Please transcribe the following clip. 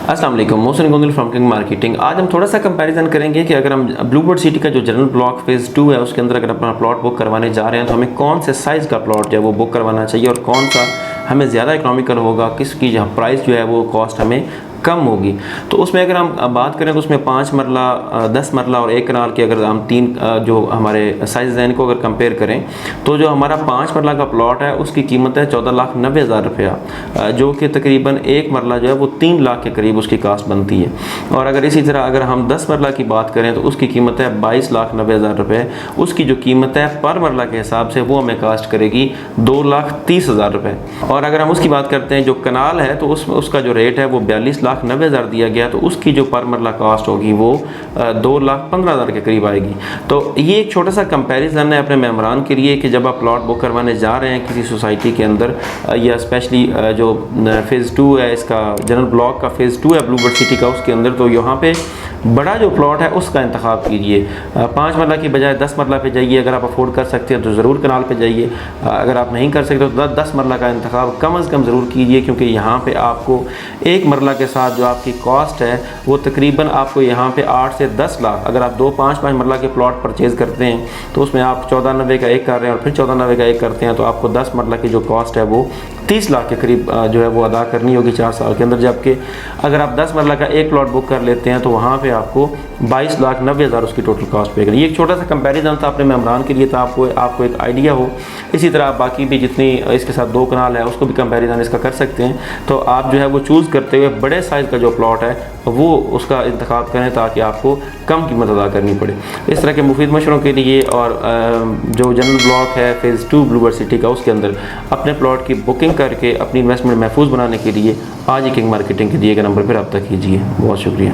अस्सलाम वालेकुम, Mohsin Gondal from king marketing. आज हम थोड़ा सा कंपैरिजन करेंगे कि अगर हम ब्लूबर्ड सिटी का जो जनरल ब्लॉक फेज़ 2 है उसके अंदर अगर अपना प्लॉट बुक करवाने जा रहे हैं तो हमें कौन से साइज़ का प्लॉट जो है वो बुक करवाना चाहिए और कौन सा हमें ज़्यादा इकोनॉमिकल होगा, किसकी जो प्राइस जो है वो कॉस्ट हमें कम होगी। तो उसमें अगर हम बात करें तो उसमें 5 मरला, 10 मरला और 1 कनाल की अगर हम तीन जो हमारे साइज़ हैं इनको अगर कंपेयर करें तो जो हमारा 5 मरला का प्लॉट है उसकी कीमत है 14,90,000 रुपया, जो कि तकरीबन 1 मरला जो है वो 3 लाख के करीब उसकी कास्ट बनती है। और अगर इसी तरह अगर हम 10 मरला की बात करें तो उसकी कीमत है 22,90,000 रुपये। उसकी जो कीमत है पर मरला के हिसाब से वो हमें कास्ट करेगी 2,30,000 रुपये। और अगर हम उसकी बात करते हैं जो कनाल है तो उसका जो रेट है वो 42,90,000 दिया गया, तो उसकी जो पर मरला कास्ट होगी वो 2,15,000 के करीब आएगी। तो ये एक छोटा सा कंपैरिजन है अपने मेम्बरान के लिए कि जब आप प्लॉट बुक करवाने जा रहे हैं किसी सोसाइटी के अंदर या स्पेशली जो फेज़ 2 है, इसका जनरल ब्लॉक का फेज़ 2 है ब्लूबर्ड सिटी का, उसके अंदर तो यहाँ पे बड़ा जो प्लॉट है उसका इंतखाब कीजिए। 5 मरला की बजाय 10 मरला पे जाइए। अगर आप अफोर्ड कर सकते हैं तो ज़रूर कनाल पे जाइए, अगर आप नहीं कर सकते तो 10 मरला का इंतखाब कम अज़ कम ज़रूर कीजिए, क्योंकि यहाँ पे आपको 1 मरला के साथ जो आपकी कॉस्ट है वो तकरीबन आपको यहाँ पे 8 से 10 लाख, अगर आप 5 मरला के प्लॉट परचेज़ करते हैं तो उसमें आप 14,90 का एक कर रहे हैं और फिर 14,90 का एक करते हैं तो आपको 10 मरला की जो कॉस्ट है वो 30 लाख के करीब जो है वो अदा करनी होगी 4 साल के अंदर। जबकि अगर आप 10 मरला का एक प्लॉट बुक कर लेते हैं तो वहाँ पे आपको 22,90,000 उसकी टोटल कॉस्ट पे करनी। ये एक छोटा सा कंपैरिजन था अपने मेम्बरान के लिए, था आपको एक आइडिया हो। इसी तरह आप बाकी भी जितनी इसके साथ 2 कनाल है उसको भी कंपैरिजन इसका कर सकते हैं। तो आप जो है वो चूज़ करते हुए बड़े साइज़ का जो प्लॉट है वो उसका इंतखाब करें ताकि आपको कम कीमत अदा करनी पड़े। इस तरह के मुफीद मशवरों के लिए और जो जनरल ब्लॉक है फेज़ 2 ब्लूबर्ड सिटी का उसके अंदर अपने प्लॉट की बुकिंग करके अपनी इन्वेस्टमेंट महफूज बनाने के लिए आज ही किंग मार्केटिंग के दिए गए नंबर पर रब्ता कीजिए। बहुत शुक्रिया।